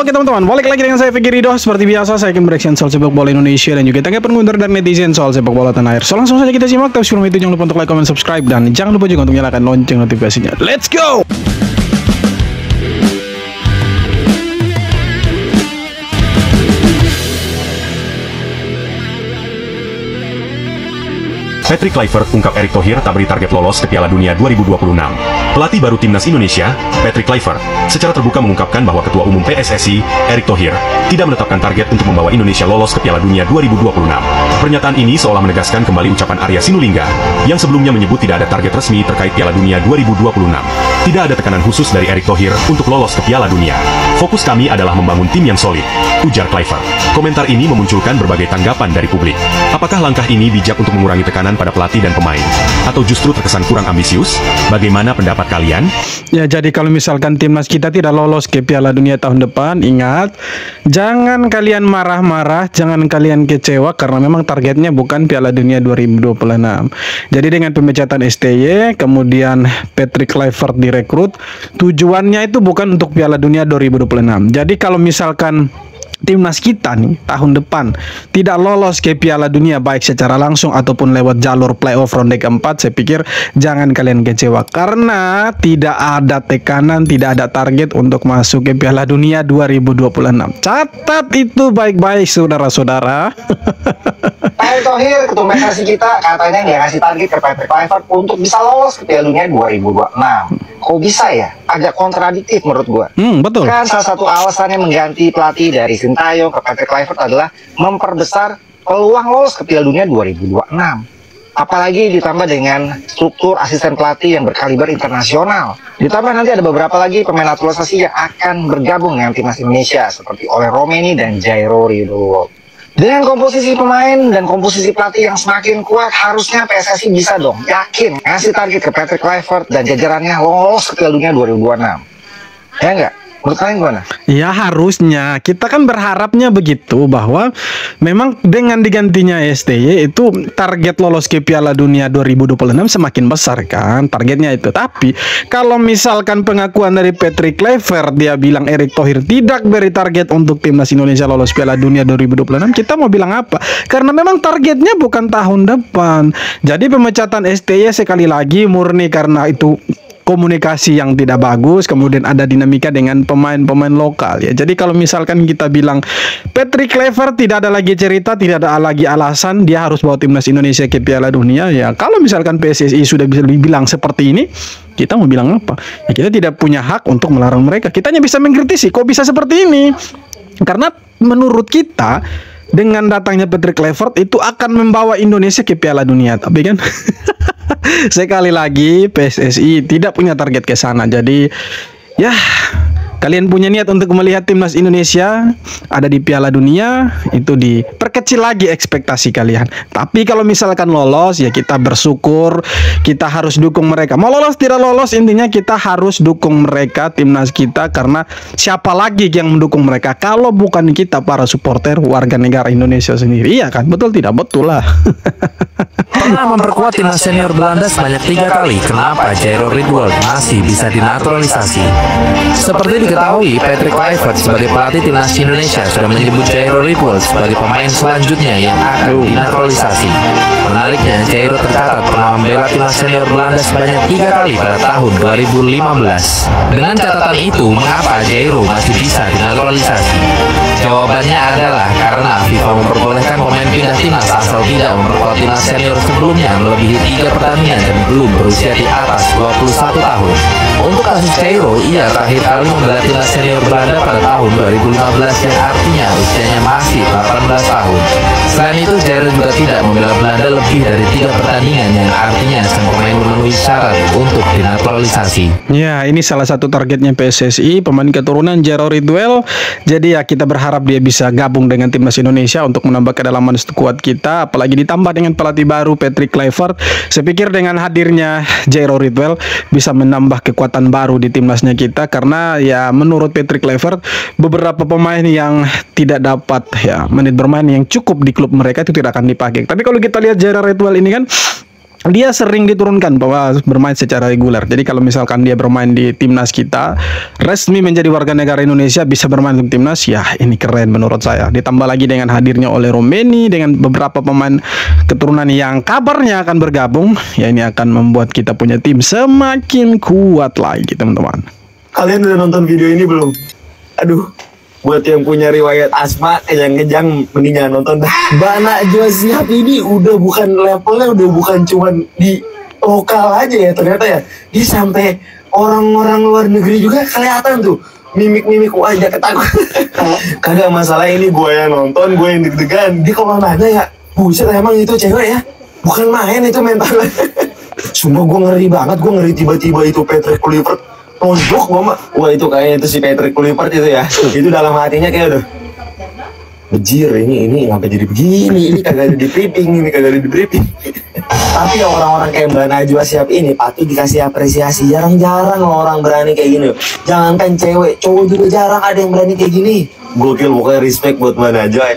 Oke teman-teman, balik lagi dengan saya Fikri Ridho. Seperti biasa saya akan bereaction soal sepak bola Indonesia dan juga tanggapan komentar dari netizen soal sepak bola tanah air. So langsung saja kita simak. Tapi sebelum itu jangan lupa untuk like, comment, subscribe, dan jangan lupa juga untuk nyalakan lonceng notifikasinya. Let's go! Patrick Kluivert ungkap Erick Thohir tak beri target lolos ke Piala Dunia 2026. Pelatih baru Timnas Indonesia, Patrick Kluivert, secara terbuka mengungkapkan bahwa Ketua Umum PSSI, Erick Thohir, tidak menetapkan target untuk membawa Indonesia lolos ke Piala Dunia 2026. Pernyataan ini seolah menegaskan kembali ucapan Arya Sinulinga, yang sebelumnya menyebut tidak ada target resmi terkait Piala Dunia 2026. Tidak ada tekanan khusus dari Erick Thohir untuk lolos ke Piala Dunia. Fokus kami adalah membangun tim yang solid, ujar Kluivert. Komentar ini memunculkan berbagai tanggapan dari publik. Apakah langkah ini bijak untuk mengurangi tekanan pada pelatih dan pemain? Atau justru terkesan kurang ambisius? Bagaimana pendapat kalian? Ya, jadi kalau misalkan timnas kita tidak lolos ke Piala Dunia tahun depan, ingat, jangan kalian marah-marah, jangan kalian kecewa karena memang targetnya bukan Piala Dunia 2026. Jadi dengan pemecatan STY, kemudian Patrick Kluivert direkrut, tujuannya itu bukan untuk Piala Dunia 2026. Jadi kalau misalkan timnas kita nih tahun depan tidak lolos ke Piala Dunia baik secara langsung ataupun lewat jalur playoff ronde keempat, saya pikir jangan kalian kecewa karena tidak ada tekanan, tidak ada target untuk masuk ke Piala Dunia 2026. Catat itu baik-baik saudara-saudara. Erick Thohir, ketua PSSI kita, katanya dia ngasih target ke Patrick Kluivert untuk bisa lolos ke Piala Dunia 2026. Kok bisa ya? Agak kontradiktif menurut gua. Betul. Kan salah satu alasannya mengganti pelatih dari Sintayong ke Patrick Kluivert adalah memperbesar peluang lolos ke Piala Dunia 2026. Apalagi ditambah dengan struktur asisten pelatih yang berkaliber internasional. Ditambah nanti ada beberapa lagi pemain naturalisasi yang akan bergabung dengan timnas Indonesia seperti Ole Romeni dan Jairo Ridho. Dengan komposisi pemain dan komposisi pelatih yang semakin kuat, harusnya PSSI bisa dong yakin ngasih target ke Patrick Kluivert dan jajarannya lolos ke Piala Dunia 2026. Ya enggak? Menurut kalian gimana? Ya harusnya, kita kan berharapnya begitu, bahwa memang dengan digantinya STY itu target lolos ke Piala Dunia 2026 semakin besar kan targetnya itu. Tapi kalau misalkan pengakuan dari Patrick Kluivert, dia bilang Erick Thohir tidak beri target untuk timnas Indonesia lolos Piala Dunia 2026, kita mau bilang apa? Karena memang targetnya bukan tahun depan. Jadi pemecatan STY sekali lagi murni karena itu komunikasi yang tidak bagus, kemudian ada dinamika dengan pemain-pemain lokal ya. Jadi kalau misalkan kita bilang Patrick Kluivert tidak ada lagi cerita, tidak ada lagi alasan dia harus bawa timnas Indonesia ke Piala Dunia ya. Kalau misalkan PSSI sudah bisa dibilang seperti ini, kita mau bilang apa? Ya kita tidak punya hak untuk melarang mereka. Kita hanya bisa mengkritisi kok bisa seperti ini. Karena menurut kita dengan datangnya Patrick Kluivert itu akan membawa Indonesia ke Piala Dunia, tapi kan sekali lagi PSSI tidak punya target ke sana. Jadi ya kalian punya niat untuk melihat timnas Indonesia ada di Piala Dunia, itu diperkecil lagi ekspektasi kalian. Tapi kalau misalkan lolos ya kita bersyukur, kita harus dukung mereka. Mau lolos tidak lolos, intinya kita harus dukung mereka, timnas kita, karena siapa lagi yang mendukung mereka kalau bukan kita para supporter warga negara Indonesia sendiri. Iya kan? Betul tidak? Betul lah. Pernah memperkuat timnas senior Belanda sebanyak 3 kali, kenapa Jairo Ridho masih bisa dinaturalisasi? Seperti diketahui, Patrick Kluivert sebagai pelatih timnas Indonesia sudah menyebut Jairo Ridho sebagai pemain selanjutnya yang akan dinaturalisasi. Menariknya, Jairo tercatat pernah membela timnas senior Belanda sebanyak 3 kali pada tahun 2015. Dengan catatan itu, mengapa Jairo masih bisa dinaturalisasi? Jawabannya adalah karena FIFA memperbolehkan pemain pindah timnas asal tidak memperkuat timnas senior sebelumnya melebihi 3 pertandingan dan belum berusia di atas 21 tahun. Untuk kasus Jairo, ia terakhir kali membela timnas senior Belanda pada tahun 2015 yang artinya usianya masih 18 tahun. Selain itu, Jairo juga tidak membela Belanda lebih dari 3 pertandingan yang artinya sang pemain memenuhi syarat untuk dinaturalisasi. Ya, ini salah satu targetnya PSSI, pemain keturunan Jairo Ridho. Jadi ya kita berharap dia bisa gabung dengan timnas Indonesia untuk menambah kedalaman skuad kita, apalagi ditambah dengan pelatih baru Patrick Kluivert. Saya pikir dengan hadirnya Jairo Ridho bisa menambah kekuatan baru di timnasnya kita, karena ya menurut Patrick Kluivert beberapa pemain yang tidak dapat ya menit bermain yang cukup di klub mereka itu tidak akan dipakai. Tapi kalau kita lihat Jairo Ridho ini kan dia sering diturunkan bahwa bermain secara reguler. Jadi kalau misalkan dia bermain di timnas kita, resmi menjadi warga negara Indonesia, bisa bermain untuk timnas, ya ini keren menurut saya. Ditambah lagi dengan hadirnya oleh Romeni dengan beberapa pemain keturunan yang kabarnya akan bergabung, ya ini akan membuat kita punya tim semakin kuat lagi, teman-teman. Kalian udah nonton video ini belum? Aduh, buat yang punya riwayat asma, kejang-kejang mending jangan nonton dah. Mbak Najwa Shihab ini udah bukan levelnya, udah bukan cuman di lokal aja ya ternyata ya. Dia sampai orang-orang luar negeri juga kelihatan tuh mimik-mimik wajah ketakutan. Kagak masalah, ini gue yang nonton, gue yang deg-degan. Dia kalau nanya ya, buset emang itu cewek ya, bukan main itu mentalnya. Sumpah gue ngeri banget, gue ngeri tiba-tiba itu Patrick Kluivert tonjok mama. Wah itu kayaknya itu si Patrick Kluivert itu ya. Itu dalam hatinya kayak udah bejir, ini ngapa jadi begini, ini kagak ada di briefing, ini kagak ada di briefing. Tapi orang-orang kayak Mbak Najwa Shihab ini patut dikasih apresiasi. Jarang-jarang orang berani kayak gini. Jangankan cewek, cowok juga jarang ada yang berani kayak gini. Gokil, pokoknya respect buat Mbak Najwa.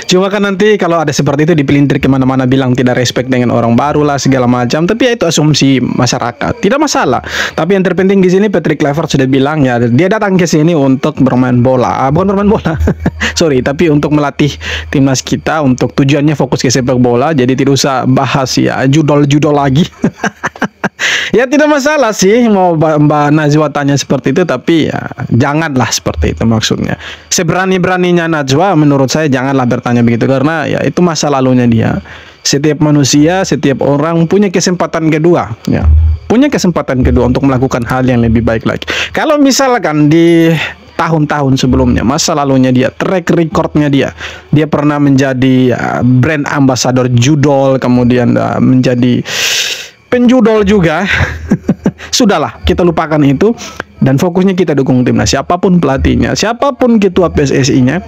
Cuma kan nanti kalau ada seperti itu dipelintir kemana-mana bilang tidak respect dengan orang baru lah segala macam. Tapi ya itu asumsi masyarakat, tidak masalah. Tapi yang terpenting di sini Patrick Kluivert sudah bilang ya dia datang ke sini untuk bermain bola, bukan bermain bola, sorry, tapi untuk melatih timnas kita, untuk tujuannya fokus ke sepak bola. Jadi tidak usah bahas ya judol-judol lagi. Ya tidak masalah sih mau Mbak Najwa tanya seperti itu, tapi ya janganlah seperti itu maksudnya. Seberani-beraninya Najwa menurut saya janganlah bertanya begitu, karena ya itu masa lalunya dia. Setiap manusia, setiap orang punya kesempatan kedua, ya. Punya kesempatan kedua untuk melakukan hal yang lebih baik lagi. Kalau misalkan di tahun-tahun sebelumnya, masa lalunya dia, track recordnya dia pernah menjadi brand ambassador judol, kemudian menjadi penjudol juga. Sudahlah, kita lupakan itu dan fokusnya kita dukung timnas. Siapapun pelatihnya, siapapun ketua PSSI-nya,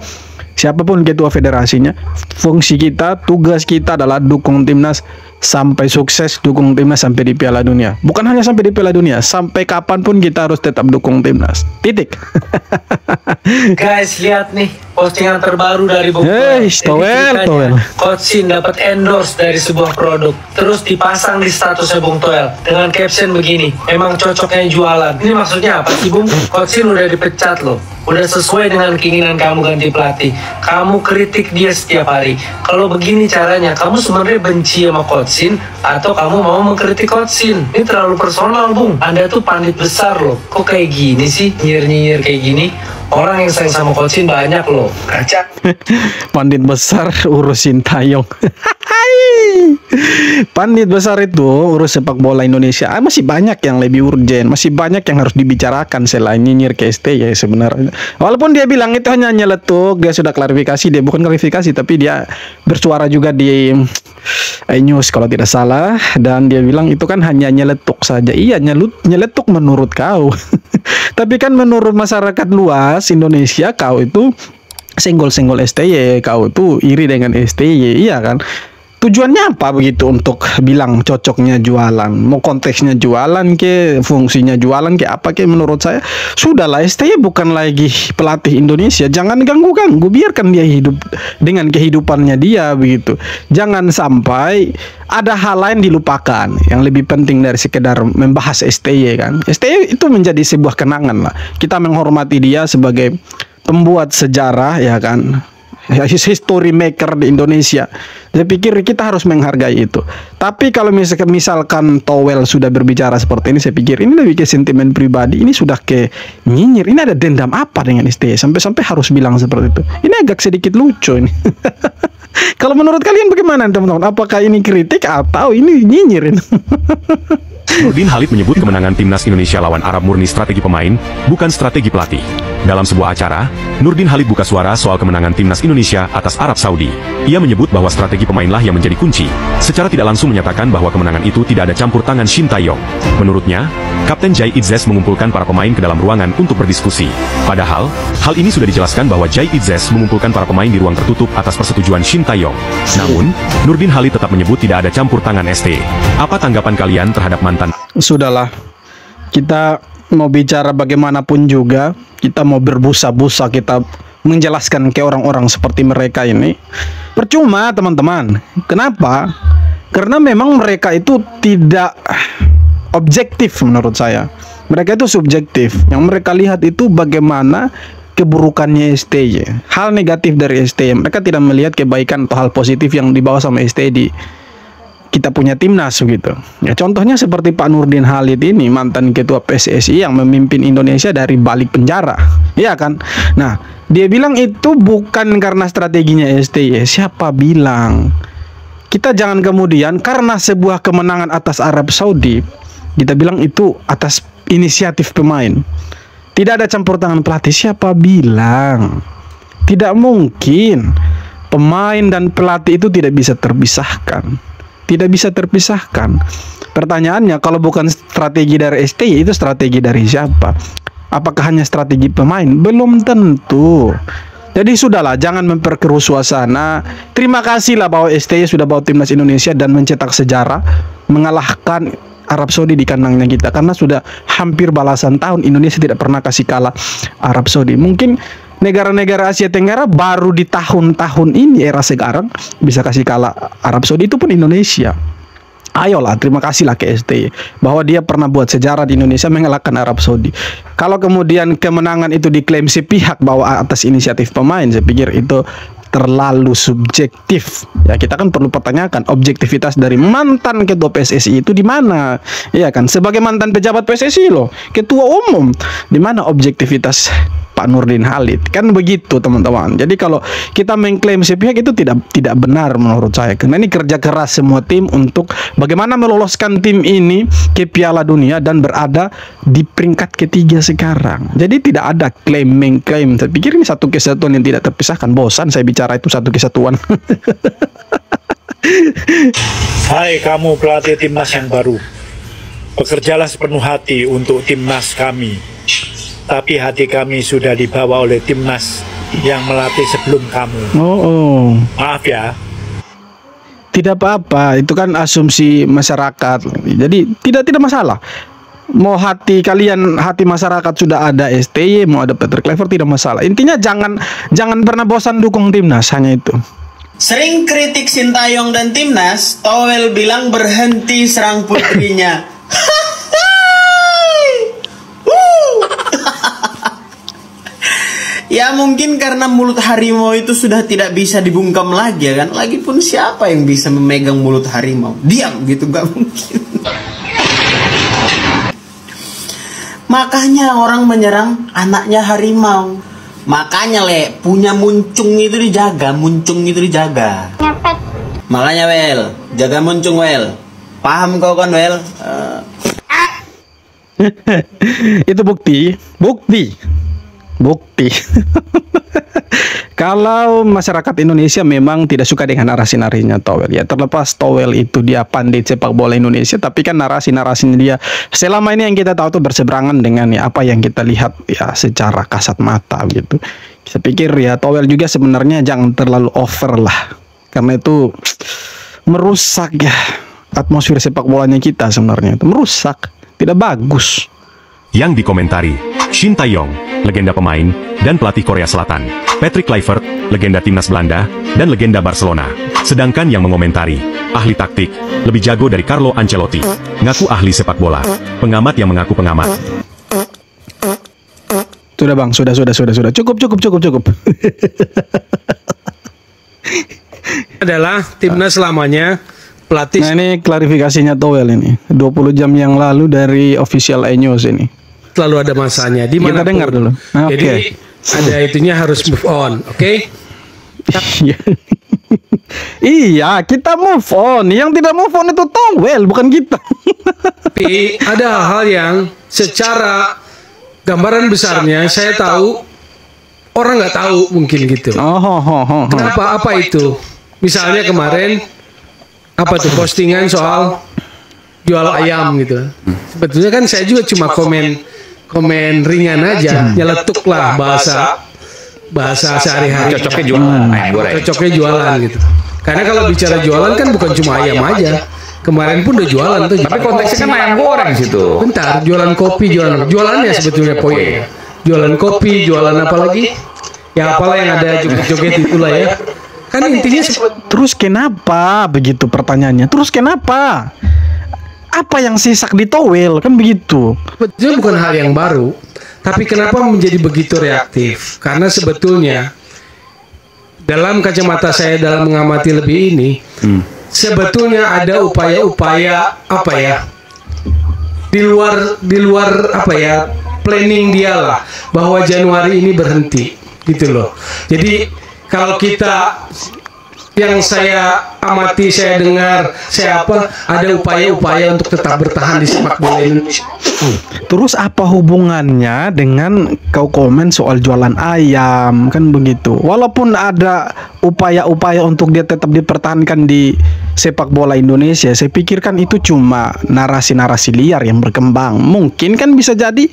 siapapun ketua federasinya, fungsi kita, tugas kita adalah dukung timnas sampai sukses, dukung timnas sampai di Piala Dunia. Bukan hanya sampai di Piala Dunia, sampai kapanpun kita harus tetap dukung timnas. Titik. Guys, lihat nih postingan terbaru dari Bung Toel. Coach Shin dapat endorse dari sebuah produk, terus dipasang di statusnya Bung Toel dengan caption begini, emang cocoknya jualan. Ini maksudnya apa sih Bung? Coach Shin udah dipecat loh, udah sesuai dengan keinginan kamu ganti pelatih. Kamu kritik dia setiap hari. Kalau begini caranya, kamu sebenarnya benci sama Coach Shin atau kamu mau mengkritik Coach Shin? Ini terlalu personal Bung. Anda tuh pandit besar loh. Kok kayak gini sih, nyinyir-nyinyir kayak gini? Orang yang sayang sama Coach Shin banyak loh. Kaca. Pandit besar urusin Tayong. Pandit besar itu urus sepak bola Indonesia. Masih banyak yang lebih urgen, masih banyak yang harus dibicarakan selain nyinyir ke STY sebenarnya. Walaupun dia bilang itu hanya nyeletuk, dia sudah klarifikasi, dia bukan klarifikasi tapi dia bersuara juga di iNews kalau tidak salah, dan dia bilang itu kan hanya nyeletuk saja. Iya, nyeletuk menurut kau. Tapi kan menurut masyarakat luas Indonesia kau itu senggol-senggol STY, kau itu iri dengan STY, iya kan? Tujuannya apa begitu untuk bilang cocoknya jualan? Mau konteksnya jualan ke, fungsinya jualan ke, apa ke? Menurut saya sudahlah, STY bukan lagi pelatih Indonesia. Jangan ganggu-ganggu, biarkan dia hidup dengan kehidupannya dia begitu. Jangan sampai ada hal lain dilupakan yang lebih penting dari sekedar membahas STY kan. STY itu menjadi sebuah kenangan lah. Kita menghormati dia sebagai pembuat sejarah ya kan. History maker di Indonesia. Saya pikir kita harus menghargai itu. Tapi kalau misalkan Toel sudah berbicara seperti ini, saya pikir ini lebih ke sentimen pribadi. Ini sudah ke nyinyir. Ini ada dendam apa dengan STY sampai-sampai harus bilang seperti itu. Ini agak sedikit lucu ini. Kalau menurut kalian bagaimana teman-teman? Apakah ini kritik atau ini nyinyirin? Nurdin Halid menyebut kemenangan timnas Indonesia lawan Arab murni strategi pemain, bukan strategi pelatih. Dalam sebuah acara, Nurdin Halid buka suara soal kemenangan timnas Indonesia atas Arab Saudi. Ia menyebut bahwa strategi pemainlah yang menjadi kunci. Secara tidak langsung menyatakan bahwa kemenangan itu tidak ada campur tangan Shin Tae-yong. Menurutnya, Kapten Jai Itzes mengumpulkan para pemain ke dalam ruangan untuk berdiskusi. Padahal, hal ini sudah dijelaskan bahwa Jai Itzes mengumpulkan para pemain di ruang tertutup atas persetujuan Shin Tae-yong. Namun, Nurdin Halid tetap menyebut tidak ada campur tangan ST. Apa tanggapan kalian terhadap mantan? Sudahlah, kita mau bicara bagaimanapun juga, kita mau berbusa-busa, kita menjelaskan ke orang-orang seperti mereka ini percuma teman-teman. Kenapa? Karena memang mereka itu tidak objektif menurut saya. Mereka itu subjektif. Yang mereka lihat itu bagaimana keburukannya STY, hal negatif dari STY. Mereka tidak melihat kebaikan atau hal positif yang dibawa sama STY di kita punya timnas gitu. Ya contohnya seperti Pak Nurdin Halid ini, mantan ketua PSSI yang memimpin Indonesia dari balik penjara. Iya kan? Nah, dia bilang itu bukan karena strateginya STY. Siapa bilang? Kita jangan kemudian karena sebuah kemenangan atas Arab Saudi, kita bilang itu atas inisiatif pemain. Tidak ada campur tangan pelatih. Siapa bilang? Tidak mungkin. Pemain dan pelatih itu tidak bisa terpisahkan. Tidak bisa terpisahkan. Pertanyaannya, kalau bukan strategi dari STY, itu strategi dari siapa? Apakah hanya strategi pemain? Belum tentu. Jadi sudahlah, jangan memperkeruh suasana. Terima kasihlah bahwa STY sudah bawa timnas Indonesia dan mencetak sejarah, mengalahkan Arab Saudi di kandangnya kita. Karena sudah hampir belasan tahun Indonesia tidak pernah kasih kalah Arab Saudi. Mungkin negara-negara Asia Tenggara baru di tahun-tahun ini era sekarang bisa kasih kalah Arab Saudi, itu pun Indonesia. Ayolah, terima kasihlah ke STY bahwa dia pernah buat sejarah di Indonesia mengalahkan Arab Saudi. Kalau kemudian kemenangan itu diklaim sepihak bahwa atas inisiatif pemain, saya pikir itu terlalu subjektif. Ya, kita kan perlu pertanyakan objektivitas dari mantan ketua PSSI itu di mana? Iya kan, sebagai mantan pejabat PSSI loh, ketua umum, di mana objektivitas Pak Nurdin Halid? Kan begitu teman-teman. Jadi kalau kita mengklaim sepihak itu tidak benar menurut saya. Karena ini kerja keras semua tim untuk bagaimana meloloskan tim ini ke Piala Dunia dan berada di peringkat ketiga sekarang. Jadi tidak ada klaim mengklaim. Saya pikir ini satu kesatuan yang tidak terpisahkan. Bosan saya bicara itu satu kesatuan. Hai kamu pelatih timnas yang baru, bekerjalah sepenuh hati untuk timnas kami. Tapi hati kami sudah dibawa oleh timnas yang melatih sebelum kamu. Oh. Maaf ya. Tidak apa-apa, itu kan asumsi masyarakat. Jadi tidak masalah. Mau hati kalian, hati masyarakat sudah ada STY, mau ada Patrick Kluivert, tidak masalah. Intinya jangan pernah bosan dukung timnas, hanya itu. Sering kritik Sintayong dan timnas, Towel bilang berhenti serang putrinya. Ya mungkin karena mulut harimau itu sudah tidak bisa dibungkam lagi ya kan. Lagipun siapa yang bisa memegang mulut harimau? Diam gitu, gak mungkin. Makanya orang menyerang anaknya harimau. Makanya punya muncung itu dijaga, muncung itu dijaga. Makanya Wel, jaga muncung Wel. Paham kau kan Wel? Itu bukti. Kalau masyarakat Indonesia memang tidak suka dengan narasi-narasinya Towel, ya terlepas Towel itu dia pandit sepak bola Indonesia, tapi kan narasi-narasinya dia selama ini yang kita tahu tuh berseberangan dengan ya apa yang kita lihat ya secara kasat mata gitu. Saya pikir ya Towel juga sebenarnya jangan terlalu over lah, karena itu merusak ya atmosfer sepak bolanya kita, sebenarnya itu merusak, tidak bagus. Yang dikomentari, Shin Tae-yong, legenda pemain dan pelatih Korea Selatan, Patrick Kluivert, legenda timnas Belanda dan legenda Barcelona. Sedangkan yang mengomentari, ahli taktik, lebih jago dari Carlo Ancelotti, ngaku ahli sepak bola, pengamat yang mengaku pengamat. Sudah bang, sudah, cukup. Adalah timnas selamanya pelatih. Nah ini klarifikasinya Towel ini 20 jam yang lalu dari official iNews ini. Selalu ada masanya di mana. Kita dengar dulu. Jadi ada itunya harus move on, oke? Iya, kita move on. Yang tidak move on itu Towel, bukan kita. Tapi ada hal-hal yang secara gambaran besarnya saya tahu, orang nggak tahu mungkin gitu. Kenapa? Apa itu? Misalnya kemarin apa tuh postingan soal jual ayam gitu. Sebetulnya kan saya juga cuma komen ringan aja, nyeletuk lah bahasa sehari-hari. Cocoknya jualan ayam goreng. Cocoknya jualan gitu. Karena kalau bicara jualan kan bukan cuma ayam aja. Kemarin pun udah jualan tuh. Tapi konteksnya kan ayam goreng situ. Bentar, jualan kopi, jualannya sebetulnya poin. Jualan kopi, jualan apa lagi? Ya apalah yang ada joget-joget itulah ya. Kan intinya Terus kenapa begitu pertanyaannya? Terus kenapa? Apa yang sisak di towel kan begitu? sebetulnya bukan hal yang baru, tapi kenapa menjadi begitu reaktif? Karena sebetulnya dalam kacamata saya dalam mengamati lebih ini, sebetulnya ada upaya-upaya apa ya? Di luar apa ya? Planning dia lah bahwa Januari ini berhenti gitu loh. Jadi kalau kita yang saya amati, saya dengar, saya apa, ada upaya-upaya untuk tetap bertahan di sepak bola Indonesia. Terus apa hubungannya dengan kau komen soal jualan ayam kan begitu? Walaupun ada upaya-upaya untuk dia tetap dipertahankan di sepak bola Indonesia, saya pikirkan itu cuma narasi-narasi liar yang berkembang. Mungkin kan bisa jadi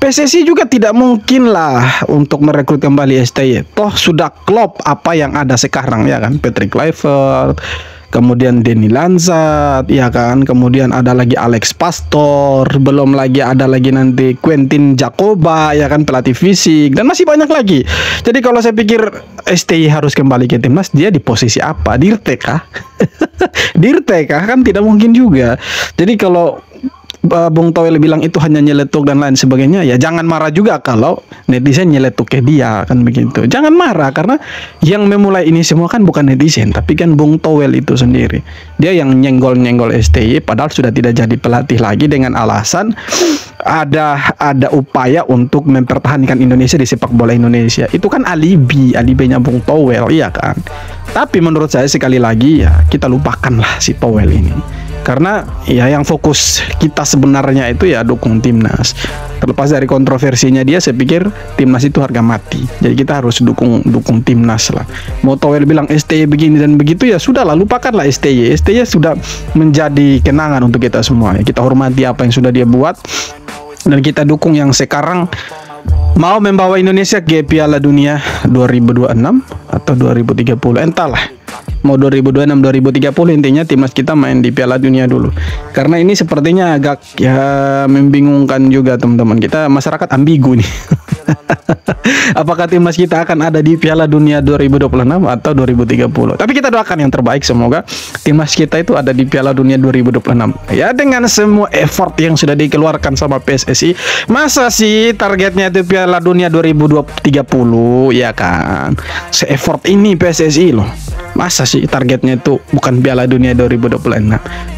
PSSI juga tidak mungkin lah untuk merekrut kembali STY. Toh sudah klop apa yang ada sekarang ya kan, Patrick Kluivert, kemudian Denny Lansat, ya kan, kemudian ada lagi Alex Pastor, belum lagi ada lagi nanti Quentin Jacoba, ya kan, pelatih fisik, dan masih banyak lagi. Jadi kalau saya pikir STY harus kembali ke timnas, dia di posisi apa? Dirte kah? Dirte kah? Kan tidak mungkin juga. Jadi kalau Bung Toel bilang itu hanya nyeletuk dan lain sebagainya, ya jangan marah juga kalau netizen nyeletuk ke dia kan begitu. Jangan marah karena yang memulai ini semua kan bukan netizen, tapi kan Bung Toel itu sendiri. Dia yang nyenggol-nyenggol STY padahal sudah tidak jadi pelatih lagi dengan alasan ada upaya untuk mempertahankan Indonesia di sepak bola Indonesia. Itu kan alibinya Bung Toel, iya kan. Tapi menurut saya sekali lagi ya kita lupakanlah si Toel ini. Karena ya yang fokus kita sebenarnya itu ya dukung timnas. Terlepas dari kontroversinya dia, saya pikir timnas itu harga mati. Jadi kita harus dukung timnas lah. Mau Toel bilang STY begini dan begitu, ya sudahlah, lupakanlah STY. STY sudah menjadi kenangan untuk kita semua. Kita hormati apa yang sudah dia buat dan kita dukung yang sekarang mau membawa Indonesia ke Piala Dunia 2026 atau 2030, entahlah. Mau 2026 2030 intinya timnas kita main di Piala Dunia dulu. Karena ini sepertinya agak ya membingungkan juga teman-teman. Kita masyarakat ambigu nih. Apakah timnas kita akan ada di Piala Dunia 2026 atau 2030? Tapi kita doakan yang terbaik, semoga timnas kita itu ada di Piala Dunia 2026. Ya dengan semua effort yang sudah dikeluarkan sama PSSI, masa sih targetnya itu Piala Dunia 2030 ya kan? Se-effort ini PSSI loh. Masa sih targetnya itu bukan Piala Dunia 2026?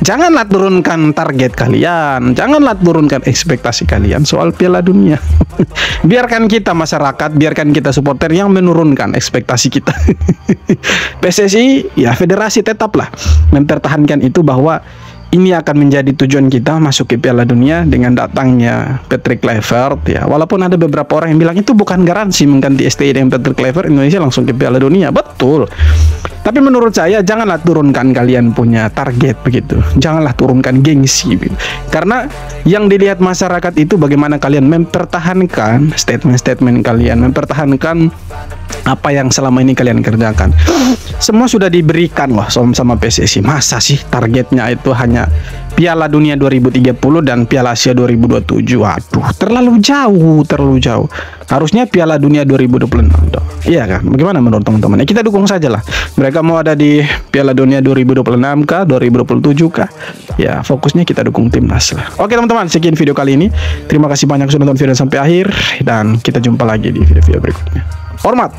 Janganlah turunkan target kalian, janganlah turunkan ekspektasi kalian soal Piala Dunia. Biarkan kita masyarakat, biarkan kita supporter yang menurunkan ekspektasi kita. PSSI ya federasi tetaplah mempertahankan itu bahwa ini akan menjadi tujuan kita masuk ke Piala Dunia dengan datangnya Patrick Kluivert ya. Walaupun ada beberapa orang yang bilang itu bukan garansi mengganti STY dengan Patrick Kluivert Indonesia langsung ke Piala Dunia. Betul. Tapi menurut saya janganlah turunkan kalian punya target begitu. Janganlah turunkan gengsi begitu. Karena yang dilihat masyarakat itu bagaimana kalian mempertahankan statement-statement kalian, mempertahankan apa yang selama ini kalian kerjakan. Semua sudah diberikan loh sama PSSI. Masa sih targetnya itu hanya Piala Dunia 2030 dan Piala Asia 2027? Waduh, terlalu jauh. Harusnya Piala Dunia 2026 dong. Iya kan? Bagaimana menurut teman-teman? Ya, kita dukung saja lah. Mereka mau ada di Piala Dunia 2026 kah, 2027 kah? Ya, fokusnya kita dukung timnas lah. Oke teman-teman, sekian video kali ini. Terima kasih banyak sudah nonton video sampai akhir dan kita jumpa lagi di video-video berikutnya. Hormat.